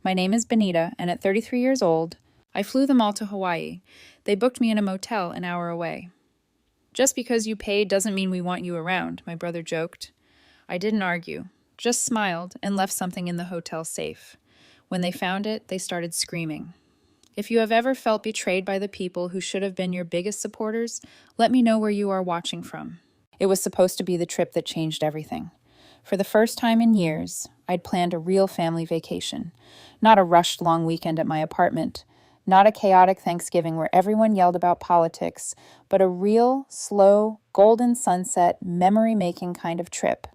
My name is Benita, and at 33 years old, I flew them all to Hawaii. They booked me in a motel an hour away. Just because you paid doesn't mean we want you around, my brother joked. I didn't argue, just smiled and left something in the hotel safe. When they found it, they started screaming. If you have ever felt betrayed by the people who should have been your biggest supporters, let me know where you are watching from. It was supposed to be the trip that changed everything. For the first time in years, I'd planned a real family vacation. Not a rushed long weekend at my apartment. Not a chaotic Thanksgiving where everyone yelled about politics, but a real, slow, golden sunset, memory-making kind of trip.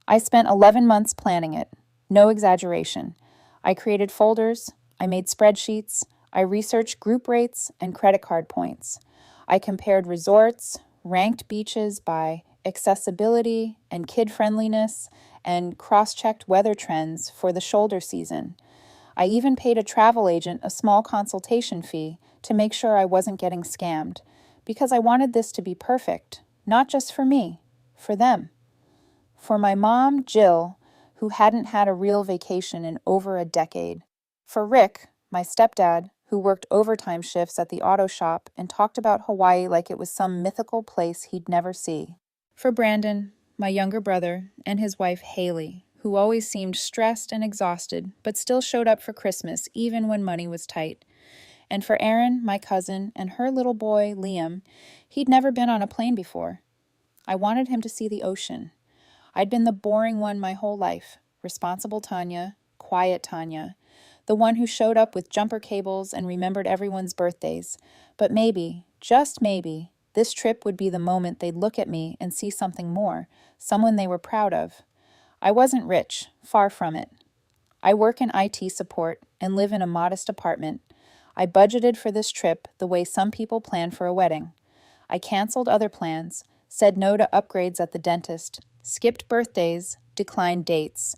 I spent 11 months planning it. No exaggeration. I created folders, I made spreadsheets, I researched group rates and credit card points. I compared resorts, ranked beaches by accessibility and kid-friendliness, and cross-checked weather trends for the shoulder season. I even paid a travel agent a small consultation fee to make sure I wasn't getting scammed, because I wanted this to be perfect, not just for me, for them. For my mom, Jill, who hadn't had a real vacation in over a decade. For Rick, my stepdad, who worked overtime shifts at the auto shop and talked about Hawaii like it was some mythical place he'd never see. For Brandon, my younger brother, and his wife Haley, who always seemed stressed and exhausted, but still showed up for Christmas even when money was tight. And for Erin, my cousin, and her little boy, Liam, he'd never been on a plane before. I wanted him to see the ocean. I'd been the boring one my whole life, responsible Tanya, quiet Tanya, the one who showed up with jumper cables and remembered everyone's birthdays. But maybe, just maybe, this trip would be the moment they'd look at me and see something more, someone they were proud of. I wasn't rich, far from it. I work in IT support and live in a modest apartment. I budgeted for this trip the way some people plan for a wedding. I canceled other plans, said no to upgrades at the dentist, skipped birthdays, declined dates.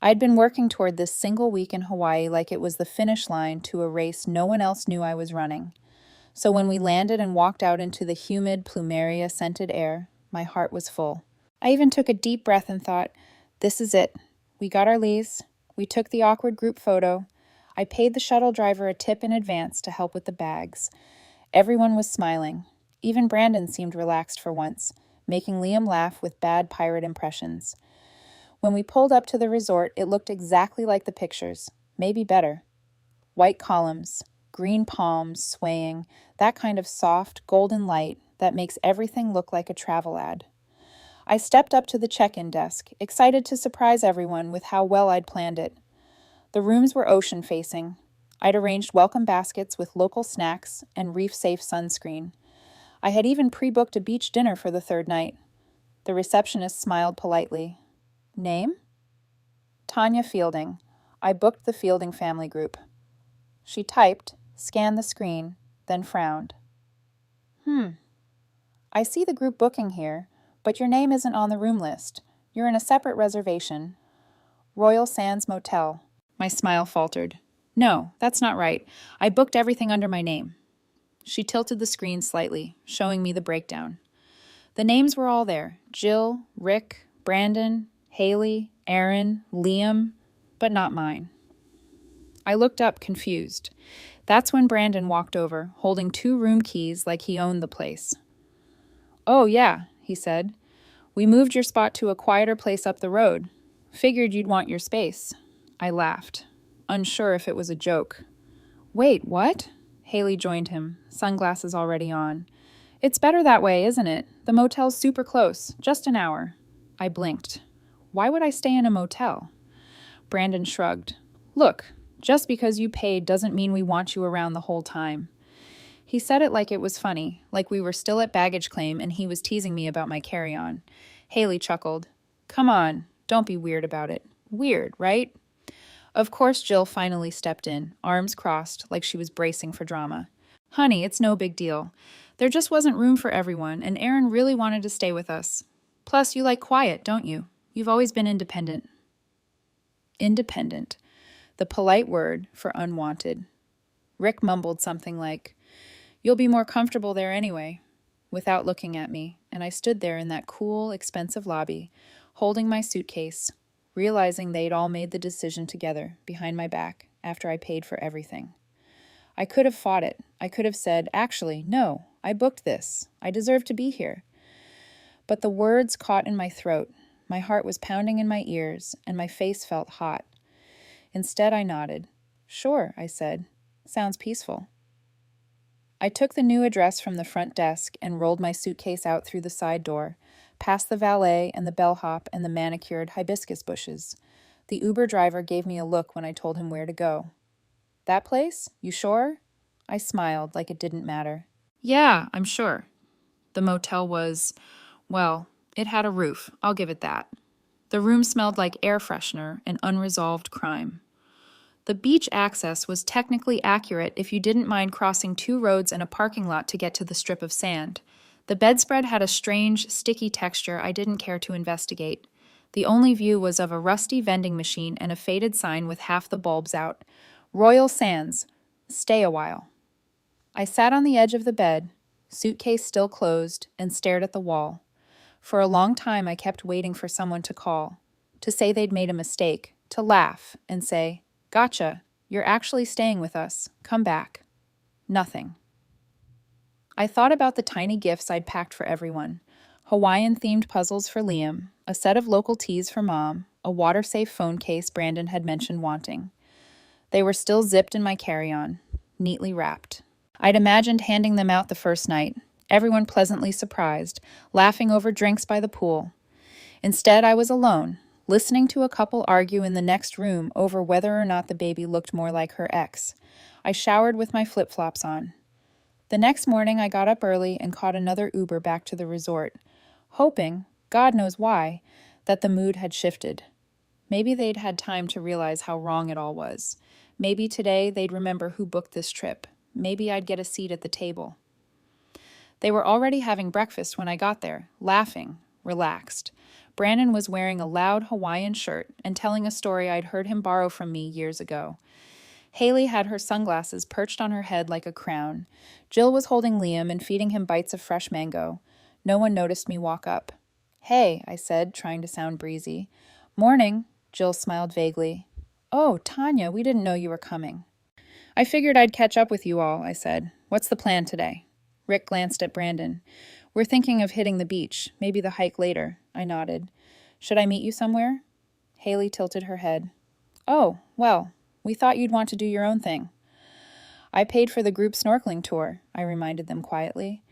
I'd been working toward this single week in Hawaii like it was the finish line to a race no one else knew I was running. So when we landed and walked out into the humid, plumeria-scented air, my heart was full. I even took a deep breath and thought, this is it. We got our leaves. We took the awkward group photo. I paid the shuttle driver a tip in advance to help with the bags. Everyone was smiling. Even Brandon seemed relaxed for once, making Liam laugh with bad pirate impressions. When we pulled up to the resort, it looked exactly like the pictures, maybe better. White columns, green palms swaying, that kind of soft, golden light that makes everything look like a travel ad. I stepped up to the check-in desk, excited to surprise everyone with how well I'd planned it. The rooms were ocean-facing. I'd arranged welcome baskets with local snacks and reef-safe sunscreen. I had even pre-booked a beach dinner for the third night. The receptionist smiled politely. Name? Tanya Fielding. I booked the Fielding family group. She typed, scanned the screen, then frowned. I see the group booking here, but your name isn't on the room list. You're in a separate reservation. Royal Sands Motel. My smile faltered. No, that's not right. I booked everything under my name. She tilted the screen slightly, showing me the breakdown. The names were all there. Jill, Rick, Brandon, Haley, Erin, Liam, but not mine. I looked up, confused. That's when Brandon walked over, holding 2 room keys like he owned the place. Oh, yeah, he said. We moved your spot to a quieter place up the road. Figured you'd want your space. I laughed, unsure if it was a joke. Wait, what? Haley joined him, sunglasses already on. It's better that way, isn't it? The motel's super close, just an hour. I blinked. Why would I stay in a motel? Brandon shrugged. Look, just because you paid doesn't mean we want you around the whole time. He said it like it was funny, like we were still at baggage claim and he was teasing me about my carry-on. Haley chuckled. Come on, don't be weird about it. Weird, right? Of course Jill finally stepped in, arms crossed, like she was bracing for drama. Honey, it's no big deal. There just wasn't room for everyone, and Erin really wanted to stay with us. Plus, you like quiet, don't you? You've always been independent. Independent. The polite word for unwanted. Rick mumbled something like, You'll be more comfortable there anyway, without looking at me, and I stood there in that cool, expensive lobby, holding my suitcase, realizing they'd all made the decision together, behind my back, after I paid for everything. I could have fought it. I could have said, actually, no, I booked this. I deserve to be here. But the words caught in my throat. My heart was pounding in my ears, and my face felt hot. Instead, I nodded. Sure, I said. Sounds peaceful. I took the new address from the front desk and rolled my suitcase out through the side door, past the valet and the bellhop and the manicured hibiscus bushes. The Uber driver gave me a look when I told him where to go. That place? You sure? I smiled like it didn't matter. Yeah, I'm sure. The motel was, well, it had a roof, I'll give it that. The room smelled like air freshener and unresolved crime. The beach access was technically accurate if you didn't mind crossing 2 roads and a parking lot to get to the strip of sand. The bedspread had a strange, sticky texture I didn't care to investigate. The only view was of a rusty vending machine and a faded sign with half the bulbs out. Royal Sands. Stay a while. I sat on the edge of the bed, suitcase still closed, and stared at the wall. For a long time I kept waiting for someone to call, to say they'd made a mistake, to laugh and say, Gotcha, you're actually staying with us. Come back. Nothing. I thought about the tiny gifts I'd packed for everyone. Hawaiian-themed puzzles for Liam, a set of local teas for Mom, a water-safe phone case Brandon had mentioned wanting. They were still zipped in my carry-on, neatly wrapped. I'd imagined handing them out the first night, everyone pleasantly surprised, laughing over drinks by the pool. Instead, I was alone, listening to a couple argue in the next room over whether or not the baby looked more like her ex. I showered with my flip-flops on. The next morning, I got up early and caught another Uber back to the resort, hoping, God knows why, that the mood had shifted. Maybe they'd had time to realize how wrong it all was. Maybe today they'd remember who booked this trip. Maybe I'd get a seat at the table. They were already having breakfast when I got there, laughing, relaxed. Brandon was wearing a loud Hawaiian shirt and telling a story I'd heard him borrow from me years ago. Haley had her sunglasses perched on her head like a crown. Jill was holding Liam and feeding him bites of fresh mango. No one noticed me walk up. Hey, I said, trying to sound breezy. Morning, Jill smiled vaguely. Oh, Tanya, we didn't know you were coming. I figured I'd catch up with you all, I said. What's the plan today? Rick glanced at Brandon. We're thinking of hitting the beach, maybe the hike later, I nodded. Should I meet you somewhere? Haley tilted her head. Oh, well, we thought you'd want to do your own thing. I paid for the group snorkeling tour, I reminded them quietly.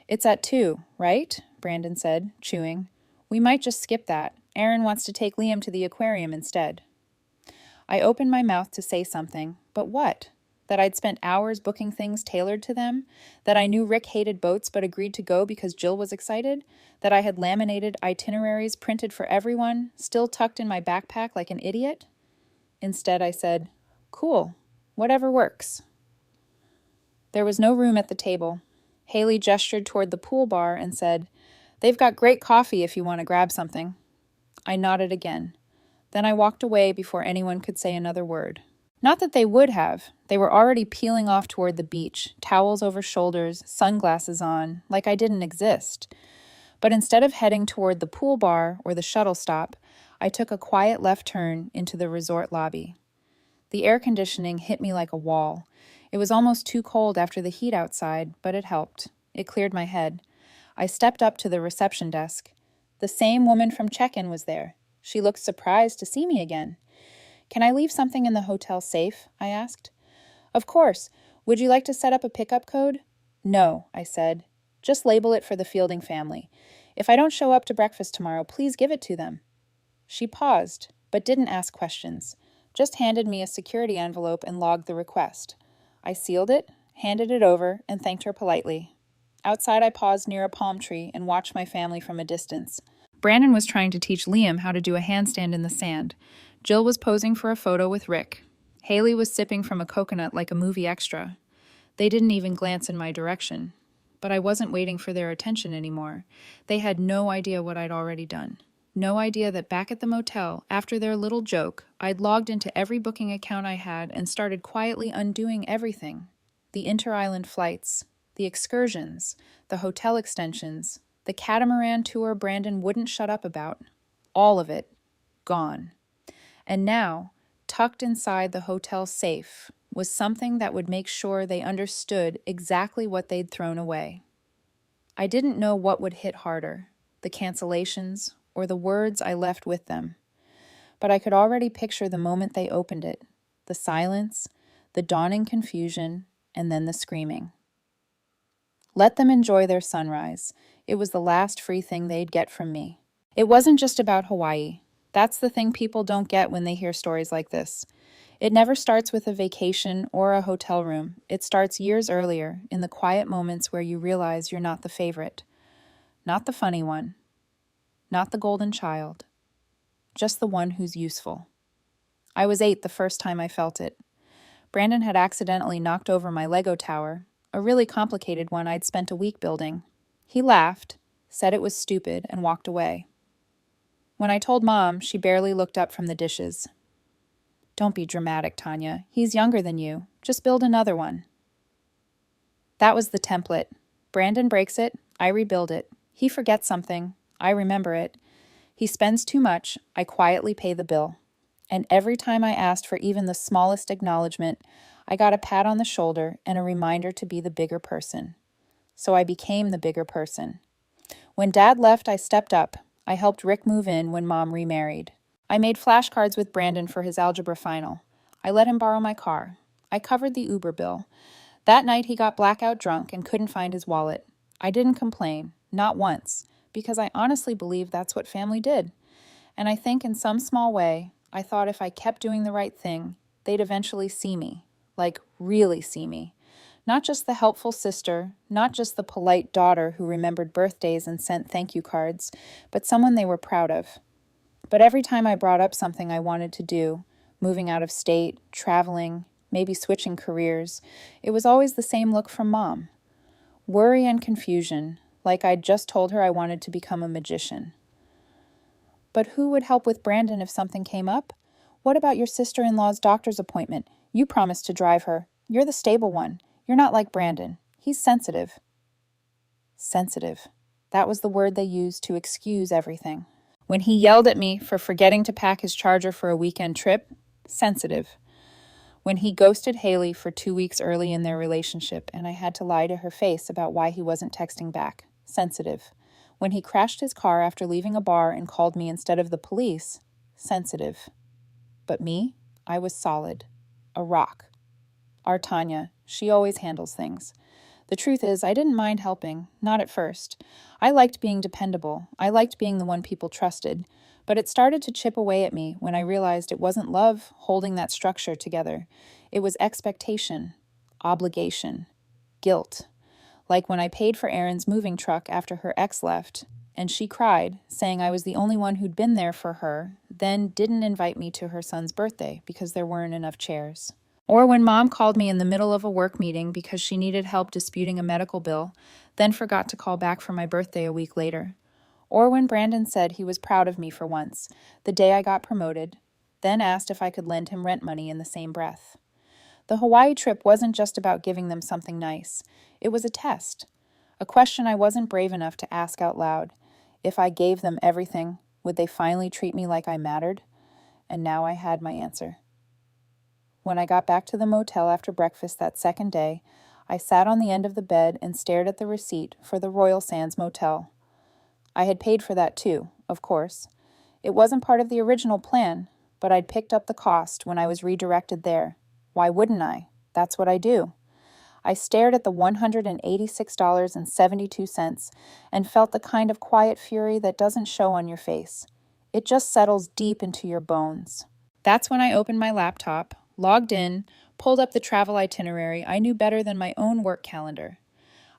It's at 2, right? Brandon said, chewing. We might just skip that. Aaron wants to take Liam to the aquarium instead. I opened my mouth to say something, but what? That I'd spent hours booking things tailored to them? That I knew Rick hated boats but agreed to go because Jill was excited? That I had laminated itineraries printed for everyone, still tucked in my backpack like an idiot? Instead, I said, Cool, whatever works. There was no room at the table. Haley gestured toward the pool bar and said, They've got great coffee if you want to grab something. I nodded again. Then I walked away before anyone could say another word. Not that they would have. They were already peeling off toward the beach, towels over shoulders, sunglasses on, like I didn't exist. But instead of heading toward the pool bar or the shuttle stop, I took a quiet left turn into the resort lobby. The air conditioning hit me like a wall. It was almost too cold after the heat outside, but it helped. It cleared my head. I stepped up to the reception desk. The same woman from check-in was there. She looked surprised to see me again. Can I leave something in the hotel safe? I asked. Of course. Would you like to set up a pickup code? No, I said. Just label it for the Fielding family. If I don't show up to breakfast tomorrow, please give it to them. She paused, but didn't ask questions. Just handed me a security envelope and logged the request. I sealed it, handed it over, and thanked her politely. Outside, I paused near a palm tree and watched my family from a distance. Brandon was trying to teach Liam how to do a handstand in the sand. Jill was posing for a photo with Rick. Haley was sipping from a coconut like a movie extra. They didn't even glance in my direction. But I wasn't waiting for their attention anymore. They had no idea what I'd already done. No idea that back at the motel, after their little joke, I'd logged into every booking account I had and started quietly undoing everything. The inter-island flights, the excursions, the hotel extensions, the catamaran tour Brandon wouldn't shut up about. All of it. Gone. And now, tucked inside the hotel safe was something that would make sure they understood exactly what they'd thrown away. I didn't know what would hit harder, the cancellations or the words I left with them, but I could already picture the moment they opened it, the silence, the dawning confusion, and then the screaming. Let them enjoy their sunrise. It was the last free thing they'd get from me. It wasn't just about Hawaii. That's the thing people don't get when they hear stories like this. It never starts with a vacation or a hotel room. It starts years earlier, in the quiet moments where you realize you're not the favorite, not the funny one, not the golden child, just the one who's useful. I was 8 the first time I felt it. Brandon had accidentally knocked over my Lego tower, a really complicated one I'd spent a week building. He laughed, said it was stupid, and walked away. When I told Mom, she barely looked up from the dishes. "Don't be dramatic, Tanya. He's younger than you. Just build another one." That was the template. Brandon breaks it, I rebuild it. He forgets something, I remember it. He spends too much, I quietly pay the bill. And every time I asked for even the smallest acknowledgement, I got a pat on the shoulder and a reminder to be the bigger person. So I became the bigger person. When Dad left, I stepped up. I helped Rick move in when Mom remarried. I made flashcards with Brandon for his algebra final. I let him borrow my car. I covered the Uber bill. That night he got blackout drunk and couldn't find his wallet. I didn't complain, not once, because I honestly believe that's what family did. And I think in some small way, I thought if I kept doing the right thing, they'd eventually see me, like really see me. Not just the helpful sister, not just the polite daughter who remembered birthdays and sent thank you cards, but someone they were proud of. But every time I brought up something I wanted to do, moving out of state, traveling, maybe switching careers, it was always the same look from Mom. Worry and confusion, like I'd just told her I wanted to become a magician. But who would help with Brandon if something came up? What about your sister-in-law's doctor's appointment? You promised to drive her. You're the stable one. You're not like Brandon. He's sensitive. Sensitive. That was the word they used to excuse everything. When he yelled at me for forgetting to pack his charger for a weekend trip, sensitive. When he ghosted Haley for 2 weeks early in their relationship and I had to lie to her face about why he wasn't texting back, sensitive. When he crashed his car after leaving a bar and called me instead of the police, sensitive. But me, I was solid. A rock. Our Tanya, she always handles things. The truth is, I didn't mind helping, not at first. I liked being dependable. I liked being the one people trusted. But it started to chip away at me when I realized it wasn't love holding that structure together. It was expectation, obligation, guilt. Like when I paid for Erin's moving truck after her ex left, and she cried, saying I was the only one who'd been there for her, then didn't invite me to her son's birthday because there weren't enough chairs. Or when Mom called me in the middle of a work meeting because she needed help disputing a medical bill, then forgot to call back for my birthday a week later. Or when Brandon said he was proud of me for once, the day I got promoted, then asked if I could lend him rent money in the same breath. The Hawaii trip wasn't just about giving them something nice. It was a test. A question I wasn't brave enough to ask out loud. If I gave them everything, would they finally treat me like I mattered? And now I had my answer. When I got back to the motel after breakfast that second day, I sat on the end of the bed and stared at the receipt for the Royal Sands Motel. I had paid for that too, of course. It wasn't part of the original plan, but I'd picked up the cost when I was redirected there. Why wouldn't I? That's what I do. I stared at the $186.72 and felt the kind of quiet fury that doesn't show on your face. It just settles deep into your bones. That's when I opened my laptop, logged in, pulled up the travel itinerary I knew better than my own work calendar.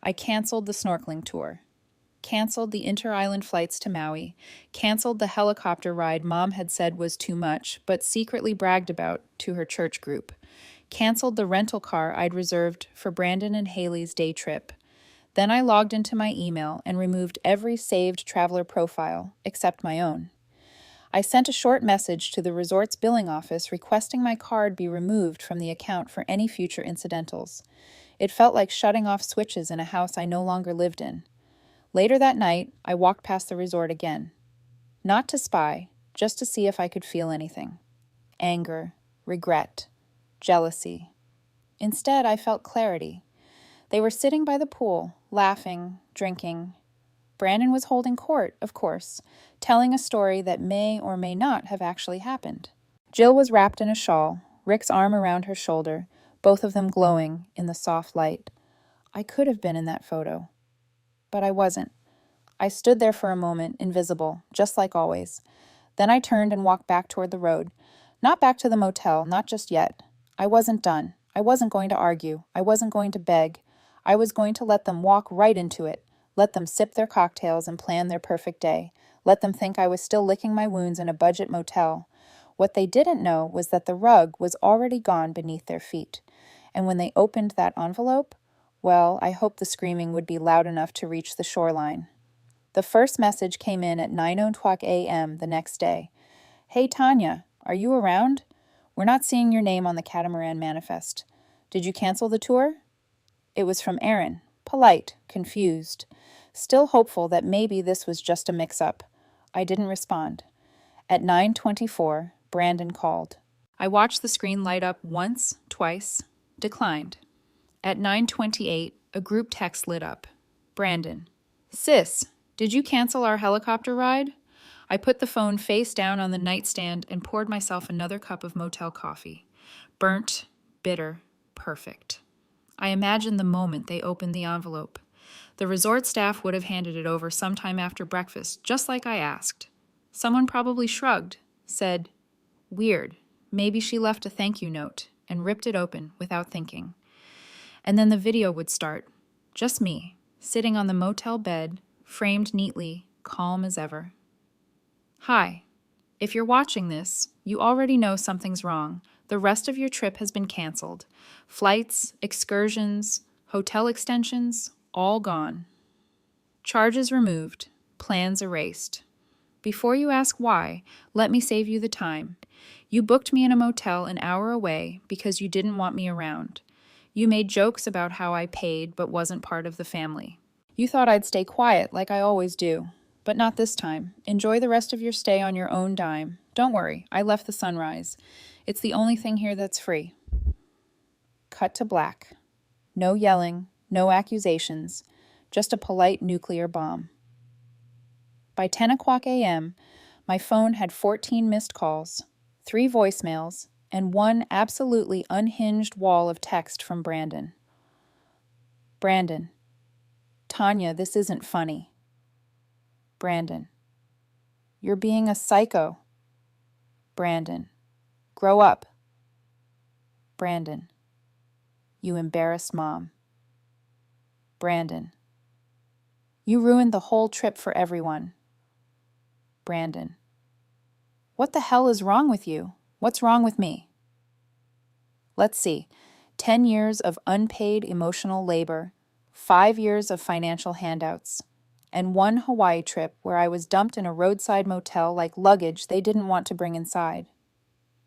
I canceled the snorkeling tour. Canceled the inter-island flights to Maui. Canceled the helicopter ride Mom had said was too much, but secretly bragged about to her church group. Canceled the rental car I'd reserved for Brandon and Haley's day trip. Then I logged into my email and removed every saved traveler profile, except my own. I sent a short message to the resort's billing office requesting my card be removed from the account for any future incidentals. It felt like shutting off switches in a house I no longer lived in. Later that night, I walked past the resort again. Not to spy, just to see if I could feel anything. Anger, regret, jealousy. Instead, I felt clarity. They were sitting by the pool, laughing, drinking. Brandon was holding court, of course, telling a story that may or may not have actually happened. Jill was wrapped in a shawl, Rick's arm around her shoulder, both of them glowing in the soft light. I could have been in that photo, but I wasn't. I stood there for a moment, invisible, just like always. Then I turned and walked back toward the road. Not back to the motel, not just yet. I wasn't done. I wasn't going to argue. I wasn't going to beg. I was going to let them walk right into it. Let them sip their cocktails and plan their perfect day. Let them think I was still licking my wounds in a budget motel. What they didn't know was that the rug was already gone beneath their feet. And when they opened that envelope, well, I hoped the screaming would be loud enough to reach the shoreline. The first message came in at 9:00 a.m. the next day. Hey, Tanya, are you around? We're not seeing your name on the catamaran manifest. Did you cancel the tour? It was from Aaron, polite, confused, still hopeful that maybe this was just a mix-up. I didn't respond. At 9:24, Brandon called. I watched the screen light up once, twice, declined. At 9:28, a group text lit up. Brandon. Sis, did you cancel our helicopter ride? I put the phone face down on the nightstand and poured myself another cup of motel coffee. Burnt, bitter, perfect. I imagined the moment they opened the envelope. The resort staff would have handed it over sometime after breakfast, just like I asked. Someone probably shrugged, said, "Weird, maybe she left a thank you note," and ripped it open without thinking. And then the video would start. Just me, sitting on the motel bed, framed neatly, calm as ever. Hi. If you're watching this, you already know something's wrong. The rest of your trip has been canceled. Flights, excursions, hotel extensions, all gone. Charges removed, plans erased. Before you ask why, let me save you the time. You booked me in a motel an hour away because you didn't want me around. You made jokes about how I paid but wasn't part of the family. You thought I'd stay quiet like I always do. But not this time. Enjoy the rest of your stay on your own dime. Don't worry, I left the sunrise. It's the only thing here that's free. Cut to black. No yelling, no accusations, just a polite nuclear bomb. By 10:00 a.m., my phone had 14 missed calls, 3 voicemails, and 1 absolutely unhinged wall of text from Brandon. Brandon. Tanya, this isn't funny. Brandon. You're being a psycho. Brandon. Grow up. Brandon. You embarrassed mom. Brandon. You ruined the whole trip for everyone. Brandon. What the hell is wrong with you? What's wrong with me? Let's see. 10 years of unpaid emotional labor, 5 years of financial handouts, and 1 Hawaii trip where I was dumped in a roadside motel like luggage they didn't want to bring inside.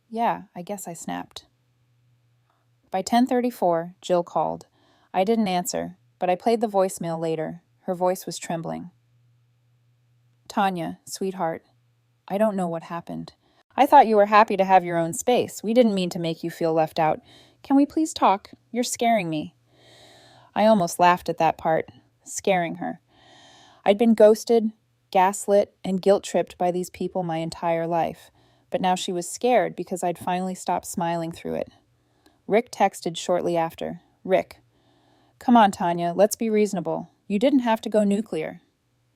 Yeah, I guess I snapped. By 10:34, Jill called. I didn't answer, but I played the voicemail later. Her voice was trembling. Tanya, sweetheart, I don't know what happened. I thought you were happy to have your own space. We didn't mean to make you feel left out. Can we please talk? You're scaring me. I almost laughed at that part, scaring her. I'd been ghosted, gaslit, and guilt-tripped by these people my entire life, but now she was scared because I'd finally stopped smiling through it. Rick texted shortly after. Rick. Come on, Tanya, let's be reasonable. You didn't have to go nuclear.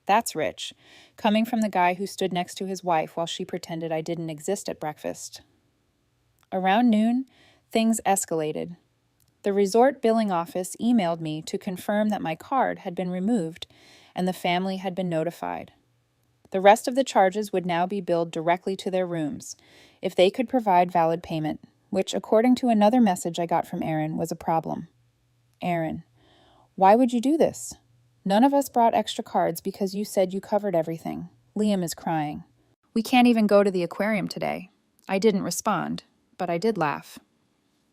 That's rich, coming from the guy who stood next to his wife while she pretended I didn't exist at breakfast. Around noon, things escalated. The resort billing office emailed me to confirm that my card had been removed and the family had been notified. The rest of the charges would now be billed directly to their rooms, if they could provide valid payment, which, according to another message I got from Aaron, was a problem. Aaron, why would you do this? None of us brought extra cards because you said you covered everything. Liam is crying. We can't even go to the aquarium today. I didn't respond, but I did laugh.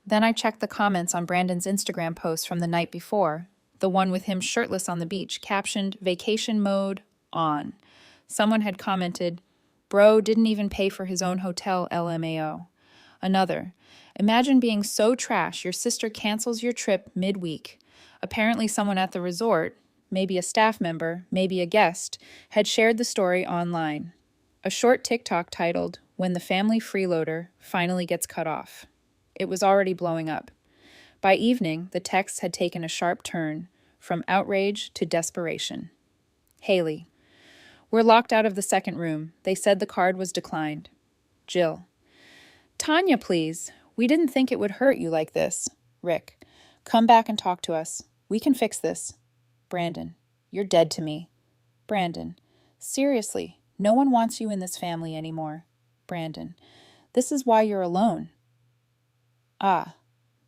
Then I checked the comments on Brandon's Instagram post from the night before, the one with him shirtless on the beach, captioned, "Vacation mode on." Someone had commented, "Bro didn't even pay for his own hotel, LMAO." Another, imagine being so trash your sister cancels your trip midweek. Apparently, someone at the resort, maybe a staff member, maybe a guest, had shared the story online. A short TikTok titled, "When the Family Freeloader Finally Gets Cut Off." It was already blowing up. By evening, the text had taken a sharp turn, from outrage to desperation. Haley, we're locked out of the second room. They said the card was declined. Jill, Tanya, please. We didn't think it would hurt you like this. Rick, come back and talk to us. We can fix this. Brandon, you're dead to me. Brandon, seriously, no one wants you in this family anymore. Brandon, this is why you're alone. Ah,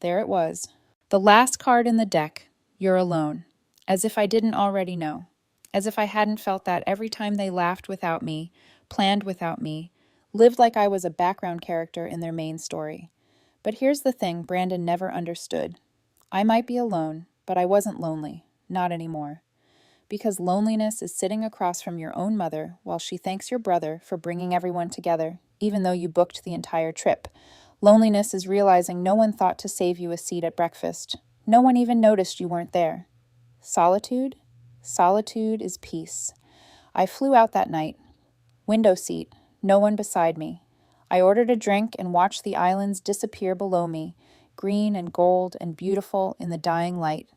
there it was. The last card in the deck, you're alone. As if I didn't already know. As if I hadn't felt that every time they laughed without me, planned without me, lived like I was a background character in their main story. But here's the thing Brandon never understood. I might be alone, but I wasn't lonely. Not anymore. Because loneliness is sitting across from your own mother while she thanks your brother for bringing everyone together, even though you booked the entire trip. Loneliness is realizing no one thought to save you a seat at breakfast. No one even noticed you weren't there. Solitude? Solitude is peace. I flew out that night. Window seat, no one beside me. I ordered a drink and watched the islands disappear below me, green and gold and beautiful in the dying light.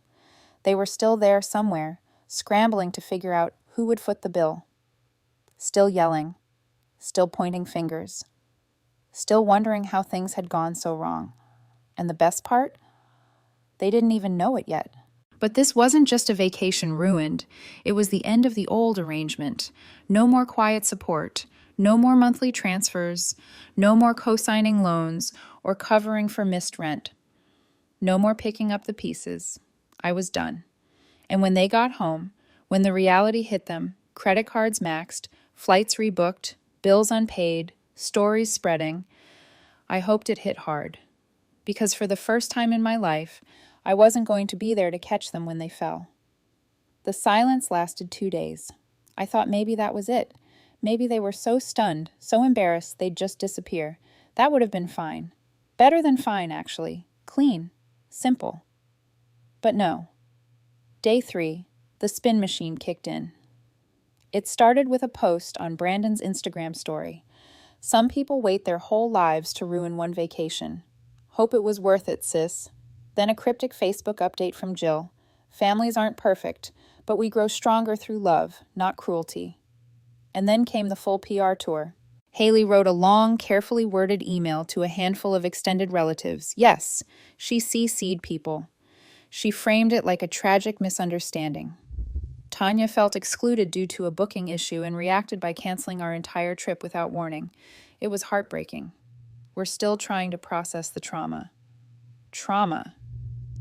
They were still there somewhere, scrambling to figure out who would foot the bill. Still yelling, still pointing fingers, still wondering how things had gone so wrong. And the best part? They didn't even know it yet. But this wasn't just a vacation ruined. It was the end of the old arrangement. No more quiet support, no more monthly transfers, no more co-signing loans or covering for missed rent. No more picking up the pieces. I was done. And when they got home, when the reality hit them, credit cards maxed, flights rebooked, bills unpaid, stories spreading, I hoped it hit hard. Because for the first time in my life, I wasn't going to be there to catch them when they fell. The silence lasted 2 days. I thought maybe that was it. Maybe they were so stunned, so embarrassed, they'd just disappear. That would have been fine. Better than fine, actually. Clean. Simple. But no. Day 3, the spin machine kicked in. It started with a post on Brandon's Instagram story. Some people wait their whole lives to ruin one vacation. Hope it was worth it, sis. Then a cryptic Facebook update from Jill. Families aren't perfect, but we grow stronger through love, not cruelty. And then came the full PR tour. Haley wrote a long, carefully worded email to a handful of extended relatives. Yes, she CC'd people. She framed it like a tragic misunderstanding. Tanya felt excluded due to a booking issue and reacted by canceling our entire trip without warning. It was heartbreaking. We're still trying to process the trauma. Trauma.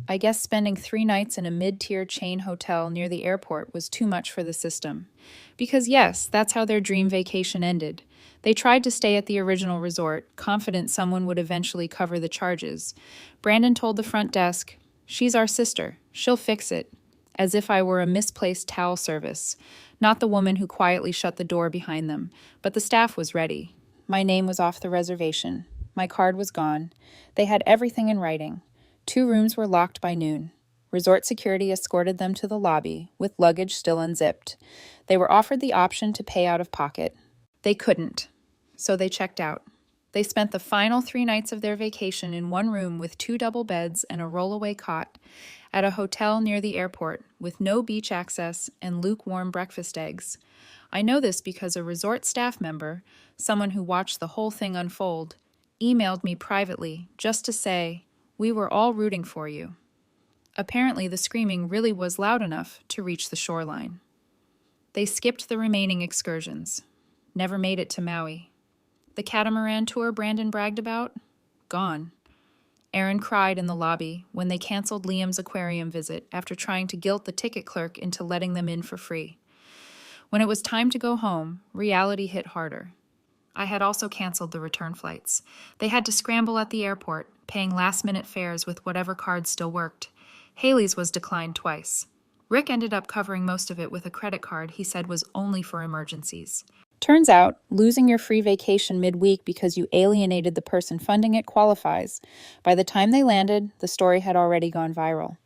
I guess spending 3 nights in a mid-tier chain hotel near the airport was too much for the system. Because yes, that's how their dream vacation ended. They tried to stay at the original resort, confident someone would eventually cover the charges. Brandon told the front desk, "She's our sister. She'll fix it." As if I were a misplaced towel service. Not the woman who quietly shut the door behind them, but the staff was ready. My name was off the reservation. My card was gone. They had everything in writing. 2 rooms were locked by noon. Resort security escorted them to the lobby, with luggage still unzipped. They were offered the option to pay out of pocket. They couldn't, so they checked out. They spent the final 3 nights of their vacation in one room with 2 double beds and a rollaway cot at a hotel near the airport with no beach access and lukewarm breakfast eggs. I know this because a resort staff member, someone who watched the whole thing unfold, emailed me privately just to say, "We were all rooting for you." Apparently, the screaming really was loud enough to reach the shoreline. They skipped the remaining excursions. Never made it to Maui. The catamaran tour Brandon bragged about? Gone. Aaron cried in the lobby when they canceled Liam's aquarium visit after trying to guilt the ticket clerk into letting them in for free. When it was time to go home, reality hit harder. I had also canceled the return flights. They had to scramble at the airport, paying last-minute fares with whatever cards still worked. Haley's was declined twice. Rick ended up covering most of it with a credit card he said was only for emergencies. Turns out, losing your free vacation midweek because you alienated the person funding it qualifies. By the time they landed, the story had already gone viral.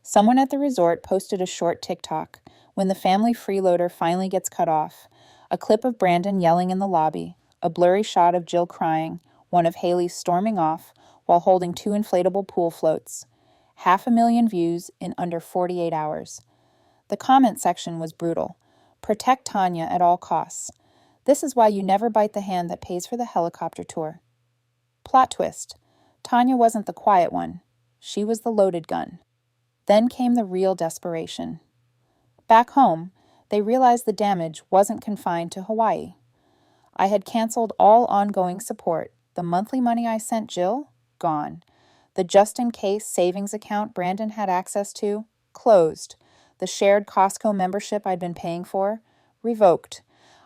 Someone at the resort posted a short TikTok when the family freeloader finally gets cut off. A clip of Brandon yelling in the lobby, a blurry shot of Jill crying, one of Haley storming off while holding two inflatable pool floats. 500,000 views in under 48 hours. The comment section was brutal. Protect Tanya at all costs. This is why you never bite the hand that pays for the helicopter tour. Plot twist. Tanya wasn't the quiet one. She was the loaded gun. Then came the real desperation. Back home, they realized the damage wasn't confined to Hawaii. I had canceled all ongoing support. The monthly money I sent Jill, gone. The just-in-case savings account Brandon had access to, closed. The shared Costco membership I'd been paying for, revoked.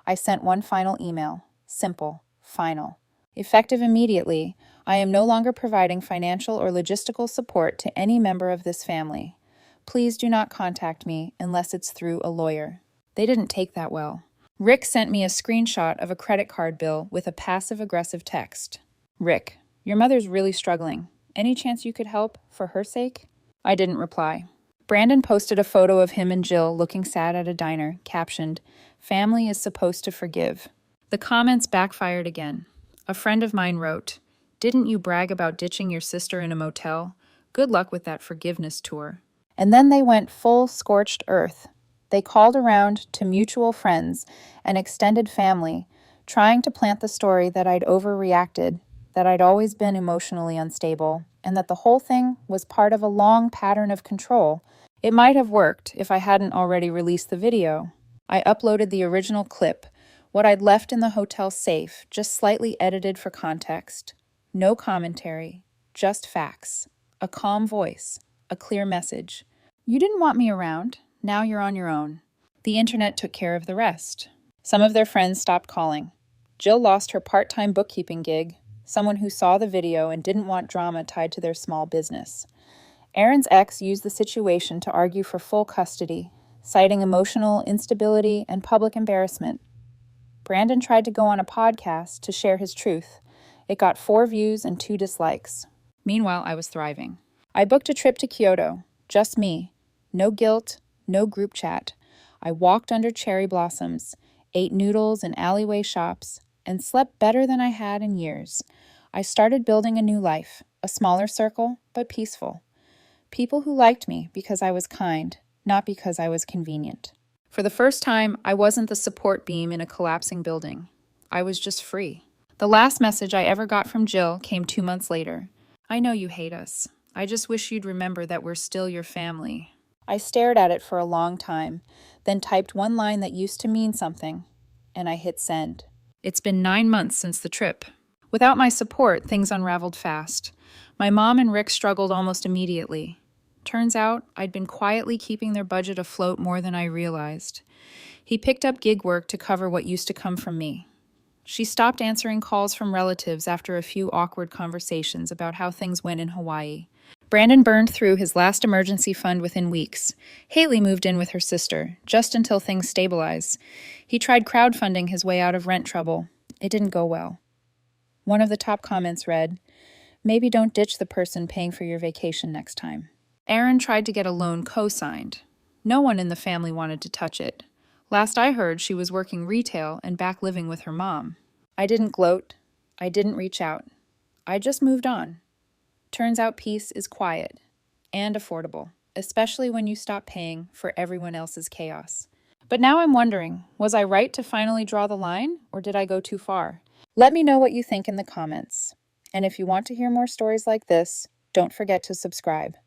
I sent one final email. Simple. Final. Effective immediately, I am no longer providing financial or logistical support to any member of this family. Please do not contact me unless it's through a lawyer. They didn't take that well. Rick sent me a screenshot of a credit card bill with a passive-aggressive text. Rick, your mother's really struggling. Any chance you could help, for her sake? I didn't reply. Brandon posted a photo of him and Jill looking sad at a diner, captioned, "Family is supposed to forgive." The comments backfired again. A friend of mine wrote, "Didn't you brag about ditching your sister in a motel? Good luck with that forgiveness tour." And then they went full scorched earth. They called around to mutual friends and extended family, trying to plant the story that I'd overreacted, that I'd always been emotionally unstable, and that the whole thing was part of a long pattern of control. It might have worked if I hadn't already released the video. I uploaded the original clip, what I'd left in the hotel safe, just slightly edited for context. No commentary, just facts. A calm voice, a clear message. You didn't want me around. Now you're on your own. The internet took care of the rest. Some of their friends stopped calling. Jill lost her part-time bookkeeping gig, someone who saw the video and didn't want drama tied to their small business. Aaron's ex used the situation to argue for full custody, citing emotional instability and public embarrassment. Brandon tried to go on a podcast to share his truth. It got 4 views and 2 dislikes. Meanwhile, I was thriving. I booked a trip to Kyoto, just me. No guilt, no group chat. I walked under cherry blossoms, ate noodles in alleyway shops, and slept better than I had in years. I started building a new life, a smaller circle, but peaceful. People who liked me because I was kind, not because I was convenient. For the first time, I wasn't the support beam in a collapsing building. I was just free. The last message I ever got from Jill came 2 months later. I know you hate us. I just wish you'd remember that we're still your family. I stared at it for a long time, then typed one line that used to mean something, and I hit send. It's been 9 months since the trip. Without my support, things unraveled fast. My mom and Rick struggled almost immediately. Turns out, I'd been quietly keeping their budget afloat more than I realized. He picked up gig work to cover what used to come from me. She stopped answering calls from relatives after a few awkward conversations about how things went in Hawaii. Brandon burned through his last emergency fund within weeks. Haley moved in with her sister, just until things stabilized. He tried crowdfunding his way out of rent trouble. It didn't go well. One of the top comments read, "Maybe don't ditch the person paying for your vacation next time." Aaron tried to get a loan co-signed. No one in the family wanted to touch it. Last I heard, she was working retail and back living with her mom. I didn't gloat. I didn't reach out. I just moved on. Turns out peace is quiet and affordable, especially when you stop paying for everyone else's chaos. But now I'm wondering, was I right to finally draw the line, or did I go too far? Let me know what you think in the comments. And if you want to hear more stories like this, don't forget to subscribe.